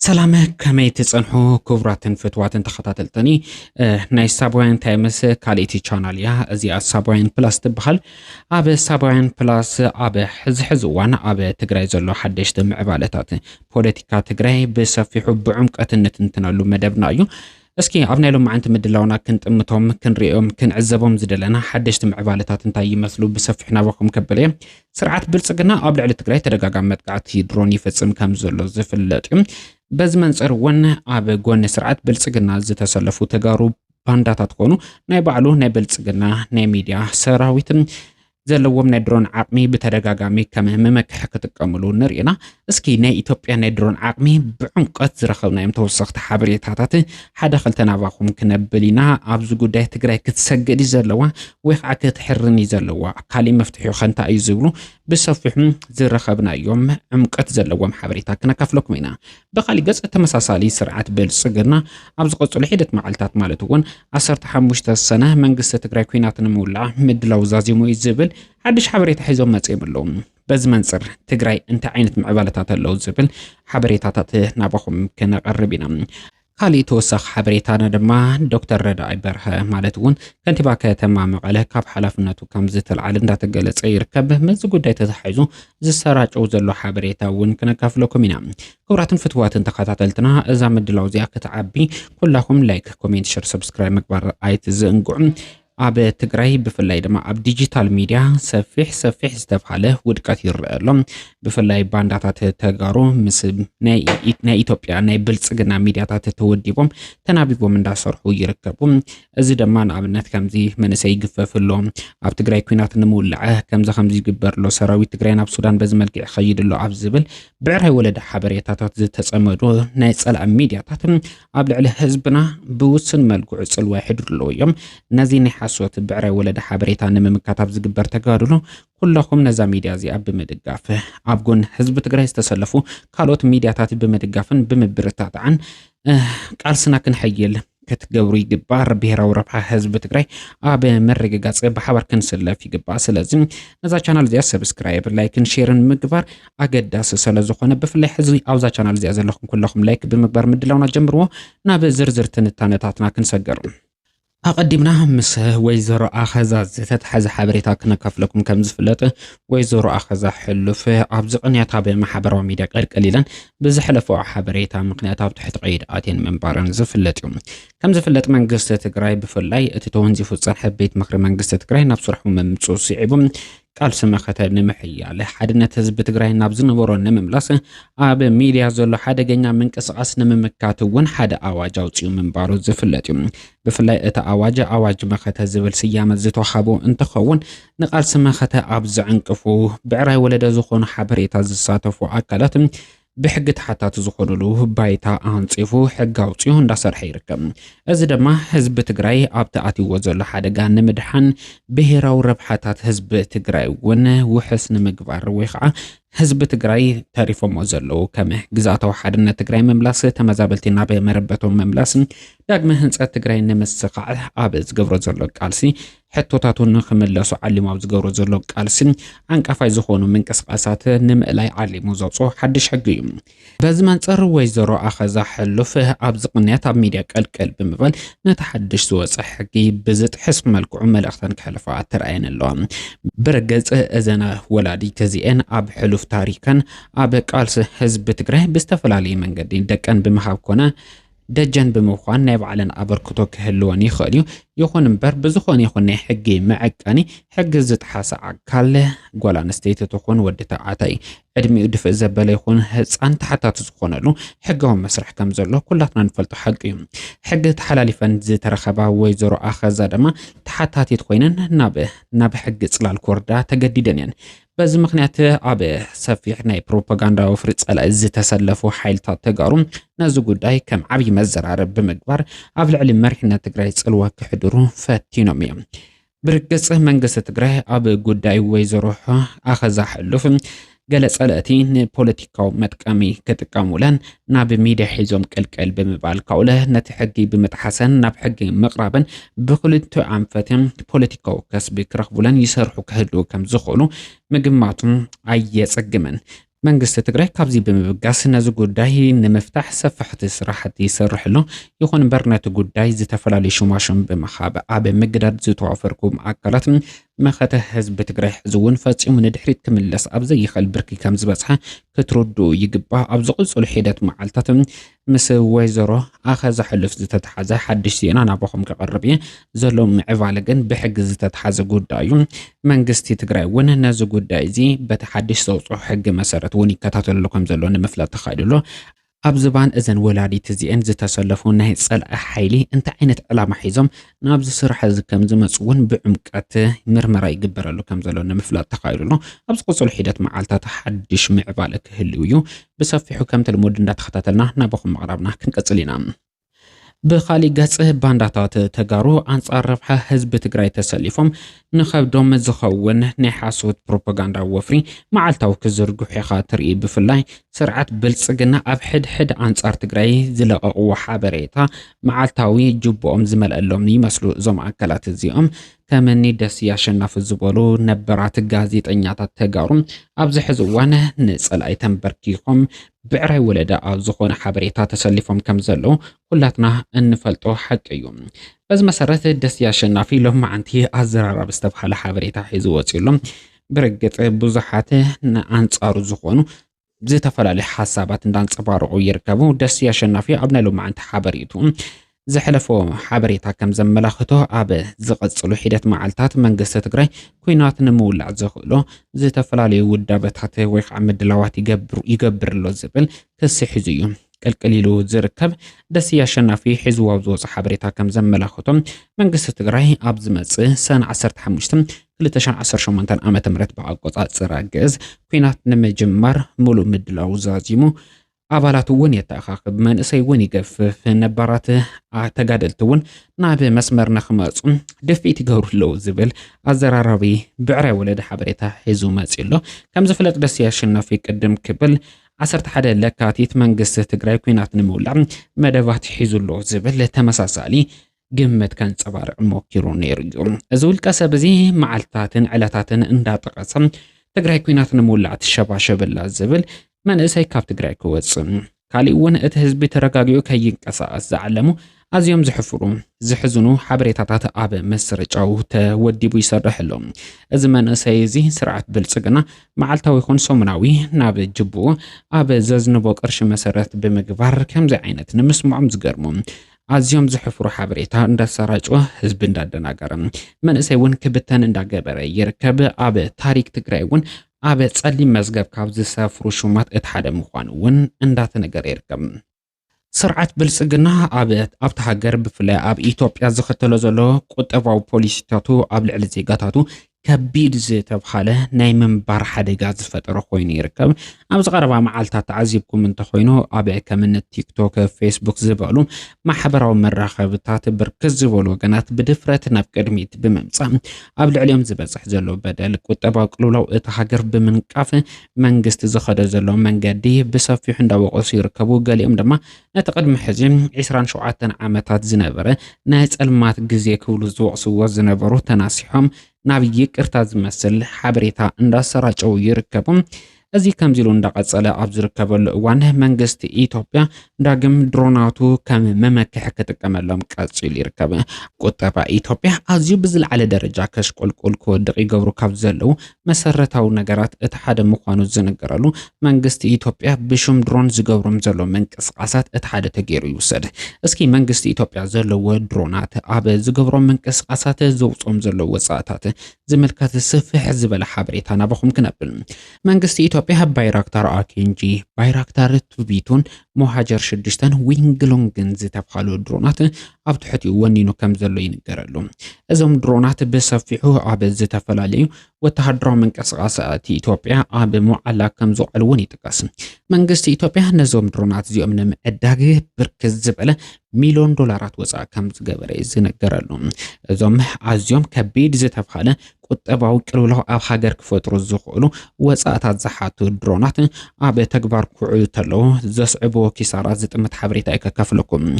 سلامة كمي تصنحو كبراتن فتواتن تخطاتلتني ناي سابوين تايمس كاليتي چاناليا ازي سابوين بلاس تبخل اب سابوين بلاس اب حزوان اب تግራይ ዘሎ ሓደሽቲ ምዕባለታት ፖለቲካ ትግራይ ብሰፊሑ ብዕምቀትነት እንትናሉ መደብና እዩ እስኪ ኣብናይሎም ማዓንቲ ምድላውና ክንጥምቶም ክንሪኦም ክንዕዘቦም ዝደለና ሓደሽቲ ምዕባለታት እንታይ ይመስሉ ብሰፊሕና በኹም ከበለ ስርዓት ብልጽግና ኣብ ልዕሊ ትግራይ ተደጋጋሚ መጥቃዕቲ ድሮን ይፈጽም ከም ዘሎ ዝፍለጥ በዝመንጽር ወነ ኣብ ጎነ ስርዓት ብልጽግና ዝተሰለፉ ተጋሩ ባንዳታት ኮኑ ናይ ባዕሉ ናይ ብልጽግና ናይ ሚድያ ሰራዊትን ዘለዎም ናይ ድሮን ዓቅሚ በተደጋጋሚ ከም መመክሕ ከተቀምሉ ንሪና እስኪ ናይ ኢትዮጵያ ናይ ድሮን ዓቅሚ ብዕምቀት ዝረኸብናዮም ተወሰኽቲ ሓበሬታታት ሓደ ክልተናባኹም ክነብሊና ኣብዚ ጉዳይ ትግራይ ክትሰግድ ዘለዋ ወይ ከዓ ክትሕርን ዘለዋ ካሊ መፍትሒ ኸንታ እዩ ዝብሉ ብሰፊሑ ዝረኸብናዮም ዕምቀት ዘለዎም ሓበሬታ ክነካፍለኩም ኢና በኻሊ ገጽ ተመሳሳሊ ስርዓት ብልጽግና ኣብ ዝቆጽሉ ሂደት መዓልታት ማለት እውን 15 ሰነ መንግስቲ ትግራይ ኩናት ንምውላዕ ምድላው ዛዚሙ ይዝብል حدش حبريت حيزوم مصيب اللوم بزمنصر تግራይ انت عينت معبالتات اللو زبل حبريتات نابخم كنا قربينا خالي توسخ حبريتانا دما دكتور رضا برها مالتون كنتيبا ከተማ መቀለ ካብ ሓላፍነቱ ከም ዝተልዓለ እንዳተገለጸ ይርከብ መዝ ጉዳይ ተተሓይዙ ዝሰራጨው ዘሎ ሓበሬታ ውን ከነካፍለኩም ኢና ክብራትን ፍትዋትን ተከታተልትና እዛ ምድላው ዚያ ከተዓቢ ኩላኩም ላይክ ኮሜንት ሼር ሰብስክራይብ መግባር አይት ዝንጉዕ ኣብ ትግራይ ብፍላይ ድማ ኣብ ዲጂታል ሚድያ ሰፊሕ ዝተፋለ ውድቀት ይርአሎም ብፍላይ ባንዳታት ተጋሩ ምስ ናይ ኢትዮጵያ ናይ ብልጽግና ሚድያታት ተወዲቦም ተናቢቦም እንዳሰርሑ ይርከቡ እዚ ድማ ንኣብነት ከምዚ መንሰይ ይግፈፍሎም ኣብ ትግራይ ኩናት ንምውላዕ ከምዚ ይግበርሎ ሰራዊት ትግራይ ናብ ሱዳን በዝመልክዕ ኸይድሎ ኣብ ዝብል ብዕራይ ወለደ ሓበሬታታት ዝተጸመዱ ናይ ጸላእ ሚድያታት ኣብ ልዕሊ ህዝብና ብውስን መልክዕ ጽልዋ ይሕድርሎ እዮም ነዚ حسوت بعري ولد حبريتا نممكاتب زغبر تغادلو كلكم نزا ميديا زي اب بمدغاف ابغون حزب تግራይ استسلفو كالوت ميدياتات بمدغافن بمبرتات عن قالسنا كنحيل كتغبرو يغبار بهراو ربح حزب تግራይ اب مرغغاص بحبر كنسلف يغبا سلازم نزا چانل زي سبسكرايب لايكن شيرن مغبار اگداس سلازخونه بفلي حزي اوزا چانل زي زلكم كلكم لايك بمغبار مدلاونا جمرو ناب زرزر تنتانتاتنا كنسجر أقدمنا مس ويزرو أخذ تتحز حبريتا كنكفلكم كم زفلت ويزرو أخذ حلف أبزقني تابع محبر وميديا قليلا بزحلفوا حبريتا مقنعتها بتحت قيد آتين من بارن زفلتهم كم زفلت من قصة تقراي بفلاي تتونزي فوتسان حبيت مخر من قصة تقراي نفس رحم ممصوص يعبهم قال سمخته نمحيا لحدنا حزب تግራይ ናብ ዝነበሮ ንምምላስ ኣብ ሚድያ ዘሎ ሓደገኛ ምንቅስቃስ ንምምካትውን ሓደ ኣዋጅ ኣውፅኡ ምንባሩ ዝፍለጥ እዩ ብፍላይ እቲ ኣዋጅ መኸተ ዝብል ስያመ ዝተወሃቦ እንትኸውን ንቃል ስመኸተ ኣብ ዝዕንቅፉ ብዕራይ ወለደ ዝኾኑ ሓበሬታ ዝሳተፉ ኣካላት بحق تحتات زخونلو بايتا أنصفو حقاو تيون دا سرح يركم از دما حزب تግራይ ኣብ ተኣትይዎ ዘሎ ሓደጋ ንምድሓን ብሄራዊ ረብሓታት ህዝቢ ትግራይ ውን ውሕስን ምግባር ወይ ከዓ ህዝብ ትግራይ ታሪፎም ዘለው ከም ግዛታው ሓድነት ትግራይ መምላስ ተመዛበልቲ ናብ መረበቶም መምላስ ዳግመ ህንጸት ትግራይ ንምስኻዕ ኣብ ዝገብሮ ዘሎ ቃልሲ ሕቶታቱን ክመለሱ ዓሊሙ ኣብ ዝገብሮ ዘሎ ቃልሲ አንቃፋይ ዝኾኑ ምንቅስቃሳት ንምእላይ ዓሊሙ ዘውፅኦ ሓድሽ ሕጊ እዩ በዚ መንጸር ወይዘሮ ኣኸዛ ሕሉፍ ኣብ ዝቕንያት ኣብ ሚድያ ቀልቀል ብምባል ነተሓድሽ ዝወፅእ ሕጊ ብዝጥሕስ መልክዑ መልእኽተን ክሕልፋ ተራእየን ኣለዋ ብረገጽ እዘና ወላዲ ከዚአን ኣብ ሕሉፍ ታሪካን ኣብ ቃልሲ ህዝብ ትግራይ ብዝተፈላለየ መንገዲ ደቀን ብምሃብ ኮነ ደጀን ብምዃን ናይ ባዕለን ኣበርክቶ ክህልወን ይኽእል እዩ ይኹን እምበር ብዝኾነ ይኹን ናይ ሕጊ መዐቀኒ ሕጊ ዝጥሓሰ ኣካል ጓል ኣንስተይቲ ትኹን ወዲ ተባዕታይ ዕድሚኡ ድፍእ ዘበለ ይኹን ህፃን ተሓታቱ ዝኾነሉ ሕጋዊ መስርሕ ከም ዘሎ ኩላትና ንፈልጦ ሓቂ እዩ ሕጊ ተሓላሊፈን ዝተረኸባ ወይዘሮ ኣኸዛ ድማ ተሓታቲት ኮይነን ናብ ሕጊ ጽላል ኮርዳ ተገዲደን እየን በዚ ምክንያት ኣብ ሰፊሕ ናይ ፕሮፓጋንዳ ወፍሪ ጸላእ ዝተሰለፉ ሓይልታት ተጋሩ ነዚ ጉዳይ ከም ዓብይ መዘራረብ ብምግባር ኣብ ልዕሊ መሪሕነት ትግራይ ጽልዋ ክሕድሩ ፈቲኖም እዮም ብርግጽ መንግስቲ ትግራይ ኣብ ጉዳይ ወይዘሮ ኣኸዛ ሕሉፍ ገለ ጸላእቲ ንፖለቲካዊ መጥቀሚ ክጥቀሙለን ናብ ሚድያ ሒዞም ቀልቀል ብምባል ካውለ ነቲ ሕጊ ብምጥሓሰን ናብ ሕጊ መቕራበን ብክልተ ኣንፈትን ፖለቲካዊ ከስቢ ክረኽቡለን ይሰርሑ ክህልው ከም ዝኽእሉ ምግማቱም ኣየጸግመን መንግስቲ ትግራይ ካብዚ ብምብጋስ ነዚ ጉዳይ ንምፍታሕ ሰፋሕቲ ስራሕቲ ይሰርሕ ኣሎ ይኹን እምበር ነቲ ጉዳይ ዝተፈላለዩ ሽማሽም ብምኻብ ኣብ ምግዳድ ዝተዋፈርኩም ኣካላት መኸተ ህዝቢ ትግራይ ሕዝውን ፈፂሙ ንድሕሪት ክምለስ ኣብ ዘይኽእል ብርኪ ከም ዝበፅሐ ክትርድኡ ይግባእ ኣብ ዝቕፅሉ ሒደት መዓልታት ምስ ወይዘሮ ኣኸ ዘሕልፍ ዝተተሓዘ ሓድሽ ዜና ናባኹም ክቐርብ እየ ዘሎ ምዕባለ ግን ብሕጊ ዝተተሓዘ ጉዳይ እዩ መንግስቲ ትግራይ እውን ነዚ ጉዳይ እዚ በቲ ሓድሽ ዘውፅኦ ሕጊ መሰረት እውን ይከታተሎ ከም ዘሎ ንምፍላጥ ተኻይድሎ ኣብ ዝባን እዘን ወላዲት እዚአን ዝተሰለፉ ናይ ጸልአ ሓይሊ እንታይ ዓይነት ዕላማ ሒዞም ናብዚ ስራሕ እዚ ከም ዝመጽውን ብዕምቀት ምርመራ ይግበረሉ ከም ዘሎ ንምፍላጥ ተኻይድሎ ኣብ ዝቕፅሉ ሒደት መዓልታት ሓድሽ ምዕባለ ክህልው እዩ ብሰፊሑ ከም ተልሙድ እንዳተኸታተልና ናባኹም መቕራብና ክንቀጽል ኢና بخالي قص بانداتات تجارو أنصار ربح حزب تجري تسليفهم نخبدهم زخون نحاسود بروباغندا وفري مع التوك زرقو خاطر بفلاي سرعة بلصقنا أبحد حد أنصار تجري زلقوا وحابريتا مع التاوي جبوهم زمل اللهم يمسلو زم أكلات الزيوم كمني دسيا شنف الزبالو نبرات الجازيت أنياتا تجارم أبز حزوانه نسأل أيتم بركيهم بعري ولدا أبزخون حابريتا تسليفهم كم زلو كلاتنا نفلتو حق يوم بس مسارات دسيا شنافي لهم عنتي أزرار بستفحل حابريتا حيزوات لهم برقت بزحاته أنصار زخونو زي تفلالي حسابات ندان صبارو يركبو دسيا شنافي أبنا لهم عنت حابريتو زحلفو حابريتا كم زملاختو أب زقصلو حيدت معالتات منقسة تقري كوينات نمولع زخلو زي تفلالي ودابتات ويخ عمد لوات يقبر له زبل كسي حزيو القليلو زركب دسيا شنافي حزو وزوز حابريتا كم زملاختو منقسة تقري أب زمص سنة 15 2010 شمانتان أمت مرت بعقوطات سراجز كوينات نمجمر مولو مدلاو زازيمو أبالاتون يتأخاقب من إسيون يقفف نباراته تقادلتون ناب مسمر نخماس دفيت قور لو زبل الزراربي بعرى ولد حبريته حزو ماسيلو كم زفلت دسياشنا في قدم كبل عصرت حدا لكاتيت منقصة تقراي كوينات نمولع مدفات حزو لو زبل تمساسالي قمت كانت صبارع موكيرون يرجون أزول كاسبزي معلتاتن علاتاتن انداتقسم تقراي كوينات نمولع الشباشب الزبل من إساي كاب تقرأ كوتس كاليون اتهزب ترقاقيو كيين كساس زعلمو أزيوم زحفرو زحزنو حبريتاتات آب مسرج أو توديبو يسرح لهم إذا من إساي زي سرعة بلسقنا معالتاو يكون سومناوي ناب جبو آب زازنبو قرش مسرات بمقبار كم زعينت نمسمو عم زقرمو أزيوم زحفرو حبريتا اندا سراجو حزب اندا دناقرم من إساي ون كبتان اندا قبر يركب آب تاريك تقرأيون أبد صلي مزجب كابز سافرو شومات اتحاد مخانون اندات نجار يركم سرعة بلسقنا أبد أبتها قرب فلا أب إيتوبيا زختلو زلو قطباو بوليسيتاتو أبل علزيقاتاتو كبير زيت بحاله نايمن بار حدا غاز فتره خوين يركب أبز غربا معالتا تعذيبكم من تخوينو أبع كمن التيك توك فيسبوك زبالو ما حبراو مراخبتات بركز زبالو قنات بدفرات نبقدميت بممصا أبل عليهم زبزح زلو بدل قطباو قلولو اتحاقر بمنقاف منقست زخدا زلو منقادي بصفي حندا وقوس يركبو قاليهم دما نتقدم حزين 27 عامتات زنبرة ناس المات قزي كولو زوعسو زنبرو تناسيحهم نابي قرتا زمسل حبريتا اندا سراچو يركبم ازي كمزيلو اندا قصله ابزركبل وانه منغست ايتوبيا داغم دروناتو كم ممكح كتقملهم قصيل يركب قطبا ايتوبيا ازيو بزل على درجه كشقلقل كودق يغبرو كابزلو مسرتاو نغرات اتحاد مخانو زنغرالو منغست ايتوبيا بشم درون زغبرم زلو منقسقاسات اتحاد تغيرو يوسد اسكي منغست ايتوبيا زلو درونات اب زغبرو منقسقاسات زوصوم زلو وصاتات زملكات سفح زبل حبريتا نابخم كنبل منغست ايتوبيا بايراكتار آكينجي بايراكتار توبيتون مهاجر شدشتان وينجلونجن زتبخالو درونات أبتحتي ونينو كم زلو ينقرالو ازم درونات بصفيحو عبد زتفلاليو وتهدرو من كسغاسات إيتوبيا عب معلا كم زو الوني تقاسم منغست إيتوبيا نزوم درونات زيو من مقداقي بركز زبالة $1,000,000 وصا كم زقبري زنقرالو ازم عزيوم كبيد زتفخالة قطباو قلولو اب حاجر كفترو زخولو وصاتات زحاتو درونات اب تكبار كوعو تلو زسعبو كيسارات زطمت حبريتا ككفلكم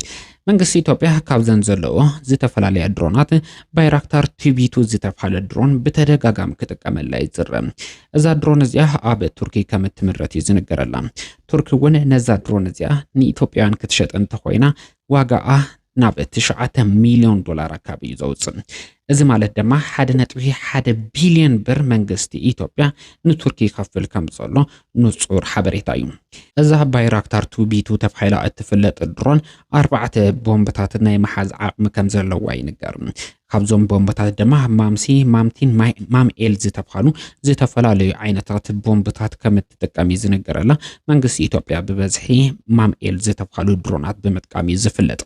መንግስቲ ኢትዮጵያ ካብዘን ዘለዎ ዝተፈላልያ ድሮናት ባይራክታር ቲቢቱ ዝተባሃለ ድሮን ብተደጋጋሚ ክጥቀመላ ይዝረብ እዛ ድሮን እዚኣ ኣብ ቱርኪ ከም እትምረት ይዝነገረላ ቱርኪ እውን ነዛ ድሮን እዚኣ ንኢትዮጵያውያን ክትሸጥ እንተኮይና ዋጋኣ ናብ 9 ሚሊዮን ዶላር አካባቢ ይዘውጽእ እዚ ማለት ድማ 1.1 ቢሊዮን ብር መንግስቲ ኢትዮጵያ ንቱርኪ ከፍል ከም ዘሎ ንጹር ሓበሬታ እዩ እዛ ባይራክታር ቱቢቱ ተባሂላ እትፍለጥ ድሮን 4 ቦምብታት ናይ መሓዝ ዓቕሚ ከም ዘለዋ ይንገር ካብዞም ቦምብታት ድማ ማምቲን ማምኤል ዝተባሃሉ ዝተፈላለዩ ዓይነታት ቦምብታት ከም እትጥቀም ይዝነገረላ መንግስቲ ኢትዮጵያ ብበዝሒ ማምኤል ዝተባሃሉ ድሮናት ብምጥቃም ይዝፍለጥ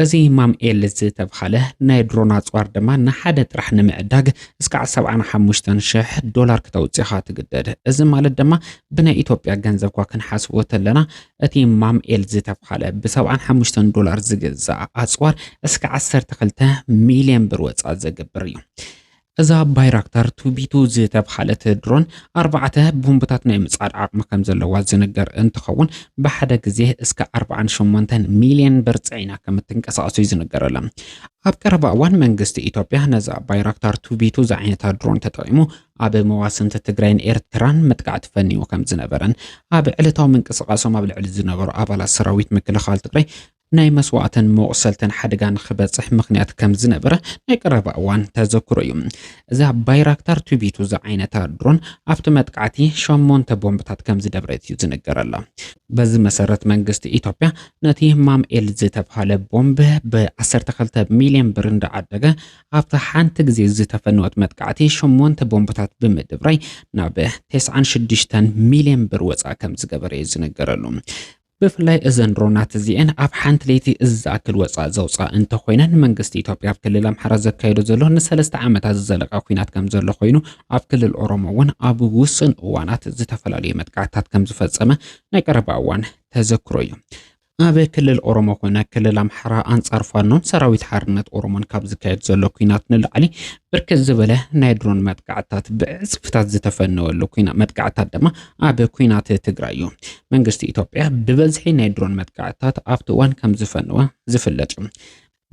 እዚ ማምኤል ዝተባሃለ ናይ ድሮን ኣጽዋር ድማ ንሓደ ጥራሕ ንምዕዳግ እስከ 75,000 ዶላር ክተውፅኻ ትግደድ እዚ ማለት ድማ ብናይ ኢትዮጵያ ገንዘብ ክንሓስቦ ተለና እቲ ማምኤል ዝተባሃለ ብ75 ዶላር ዝግዛእ ኣጽዋር እስከ 12 ሚሊዮን ብር ወጻእ ዘገብር እዩ እዛ ባይራክታር ቱቢቱ ዝተባሃለት ድሮን 4 ቦምብታት ናይ ምጻድ ዓቕሚ ከም ዘለዋ ዝነገር እንትኸውን ብሓደ ግዜ እስከ 48 ሚሊዮን ብር ጽዒና ከም እትንቀሳቐስ ይዝነገረላ ኣብ ቀረባ እዋን መንግስቲ ኢትዮጵያ ነዛ ባይራክታር ቱቢቱ ዝዓይነታ ድሮን ተጠቂሙ ኣብ መዋስንቲ ትግራይን ኤርትራን መጥቃዕቲ ፈኒዎ ከም ዝነበረን ኣብ ዕለታዊ ምንቅስቓሶም ኣብ ልዕሊ ዝነበሩ ኣባላት ሰራዊት ምክልኻል ትግራይ ናይ መስዋዕትን መቕሰልትን ሓደጋን ክበጽሕ ምኽንያት ከም ዝነበረ ናይ ቀረባ እዋን ተዘክሮ እዩ እዛ ባይራክታር ቱቢቱ ዝዓይነታ ድሮን ኣብቲ መጥቃዕቲ 8 ቦምብታት ከም ዝደብረት እዩ ዝነገረላ በዚ መሰረት መንግስቲ ኢትዮጵያ ነቲ ማምኤል ዝተባሃለ ቦምብ ብ12 ሚሊዮን ብር እንዳዓደገ ኣብቲ ሓንቲ ግዜ ዝተፈነወት መጥቃዕቲ 8 ቦምብታት ብምድብራይ ናብ 96 ሚሊዮን ብር ወጻእ ከም ዝገበረ እዩ ዝነገረሉ ብፍላይ እዘን ድሮናት እዚአን ኣብ ሓንቲ ለይቲ ዝኣክል ወጻእ ዘውፃእ እንተኮይነን መንግስቲ ኢትዮጵያ ኣብ ክልል ኣምሓራ ዘካይዶ ዘሎ ን3 ዓመታት ዘለቀ ኩናት ከም ዘሎ ኮይኑ ኣብ ክልል ኦሮሞ እውን ኣብ ውስን እዋናት ዝተፈላለዩ መጥቃዕትታት ከም ዝፈጸመ ናይ ቀረባ እዋን ተዘክሮ እዩ ኣብ ክልል ኦሮሞ ኮነ ክልል ኣምሓራ አንጻር ፋኖን ሰራዊት ሓርነት ኦሮሞን ካብ ዝካየድ ዘሎ ኩናት ንላዕሊ ብርክት ዝበለ ናይ ድሮን መጥቃዕትታት ብዕጽፍታት ዝተፈነወሉ ኩናት መጥቃዕትታት ድማ ኣብ ኩናት ትግራይ እዩ መንግስቲ ኢትዮጵያ ብበዝሒ ናይ ድሮን መጥቃዕትታት ኣብቲ እዋን ከም ዝፈነወ ዝፍለጥ እዩ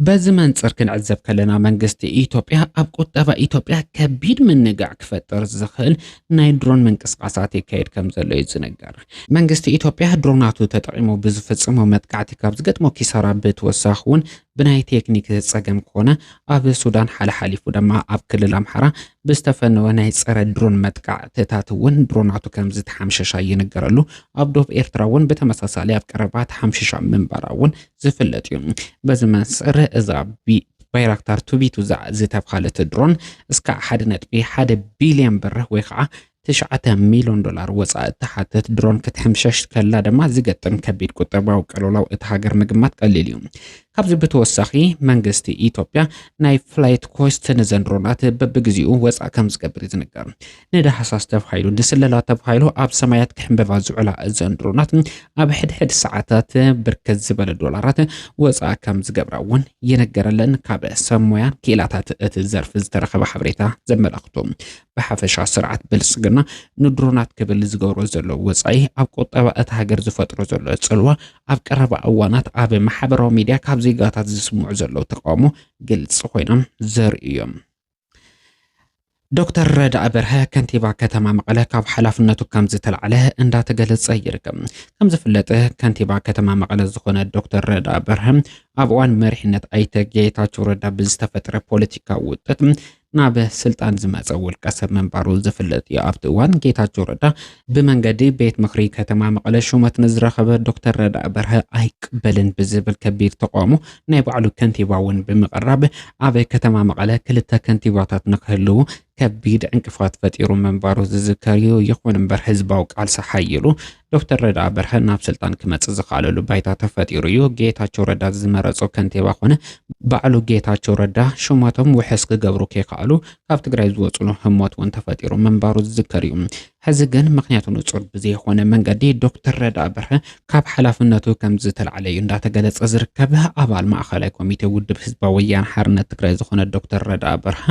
በዚ መንጽር ክንዕዘብ ከለና መንግስቲ ኢትዮጵያ ኣብ ቁጠባ ኢትዮጵያ ከቢድ ምንጋዕ ክፈጥር ዝኽእል ናይ ድሮን ምንቅስቃሳት ይካየድ ከም ዘሎ ይዝነገር መንግስቲ ኢትዮጵያ ድሮናቱ ተጠቂሙ ብዝፈጽሞ መጥቃዕቲ ካብ ዝገጥሞ ኪሳራ ብትወሳኺ እውን ብናይ ቴክኒክ ጸገም ኮነ ኣብ ሱዳን ሓልሓሊፉ ድማ ኣብ ክልል ኣምሓራ ብዝተፈነወ ናይ ጸረ ድሮን መጥቃዕትታት እውን ድሮናቱ ከም ዝተሓምሸሻ ይነገረሉ ኣብ ዶብ ኤርትራ እውን ብተመሳሳሊ ኣብ ቀረባት ሓምሸሻ ምንባራ እውን ዝፍለጥ እዩ በዚ መንጽር እዛ ባይራክታር ቱቢቱ ዝተባሃለት ድሮን እስከ 1.1 ቢሊዮን ብር ወይ ከዓ 9 ሚሊዮን ዶላር ወጻእ ተሓተት ድሮን ክትሕምሸሽ ከላ ድማ ዝገጥም ከቢድ ቁጠባዊ ቀለላው እቲ ሃገር ምግማት ቀሊል እዩ ካብዚ ብተወሳኺ መንግስቲ ኢትዮጵያ ናይ ፍላይት ኮስት ንዘንድሮናት በብግዚኡ ወጻእ ከም ዝገብር ይዝነገር ንዳሃሳስ ተባሂሉ ንስለላ ተባሂሉ ኣብ ሰማያት ክሕንበባ ዝውዕላ ዘንድሮናት ኣብ ሕድሕድ ሰዓታት ብርከት ዝበለ ዶላራት ወጻእ ከም ዝገብራ እውን ይነገረለን ካብ ሰሞያን ኪላታት እቲ ዘርፍ ዝተረኸበ ሓበሬታ ዘመላኽቱ ብሓፈሻ ስርዓት ብልጽግና ንድሮናት ክብል ዝገብሮ ዘሎ ወጻኢ ኣብ ቁጠባ እቲ ሃገር ዝፈጥሮ ዘሎ ጽልዋ ኣብ ቀረባ እዋናት ኣብ ማሕበራዊ ሚድያ ካብ ዜጋታት ዝስምዑ ዘለው ተቃውሞ ግልጽ ኮይኖም ዘርእዩ እዮም ዶክተር ረዳእ በርሀ ከንቲባ ከተማ መቐለ ካብ ሓላፍነቱ ከም ዝተልዓለ እንዳተገለጸ ይርከብ ከም ዝፍለጥ ከንቲባ ከተማ መቐለ ዝኾነ ዶክተር ረዳእ በርሀ ኣብ እዋን መሪሕነት ኣይተ ጌታቸው ረዳ ብዝተፈጠረ ፖለቲካዊ ውጥረት ናብ ስልጣን ዝመጸ ውልቀ ሰብ መንባሩ ዝፍለጥ እዩ ኣብቲ እዋን ጌታቸው ረዳ ብመንገዲ ቤት ምክሪ ከተማ መቐለ ሹመት ንዝረኸበ ዶክተር ረዳእ በርሀ ኣይቅበልን ብዝብል ከቢድ ተቃውሞ ናይ ባዕሉ ከንቲባ እውን ብምቕራብ ኣብ ከተማ መቐለ ክልተ ከንቲባታት ንክህልው ከቢድ ዕንቅፋት ፈጢሩ መንባሩ ዝዝከር ይኹን እምበር ህዝባዊ ቃልሲ ሓይሉ ዶክተር ረዳእ በርሀ ናብ ስልጣን ክመጽእ ዝኻለሉ ባይታ ተፈጢሩ እዩ ጌታቸው ረዳ ዝመረጾ ከንቲባ ኮነ ባዕሉ ጌታቸው ረዳ ሹመቶም ውሕስ ክገብሩ ከይከኣሉ ካብ ትግራይ ዝወጽሉ ህሞት እውን ተፈጢሩ መንባሩ ዝዝከር እዩ ሕዚ ግን ምክንያቱ ንጹር ብዘይኮነ መንገዲ ዶክተር ረዳእ በርሀ ካብ ሓላፍነቱ ከም ዝተልዓለ እዩ እንዳተገለጸ ዝርከብ ኣባል ማእኸላይ ኮሚቴ ውድብ ህዝባዊ ወያነ ሓርነት ትግራይ ዝኾነ ዶክተር ረዳእ በርሀ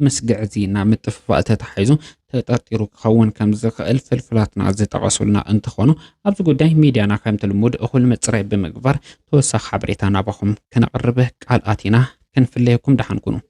مسجعزينا متفقات تحيزو تطرطيرو كون كم زخل فلفلاتنا زتقاسلنا انتخونو ابز قداي ميديانا كم تلمود اخول متصري بمقبر توسخ حبريتانا بخم كنقربه قال اتينا كنفليكم دحنكونو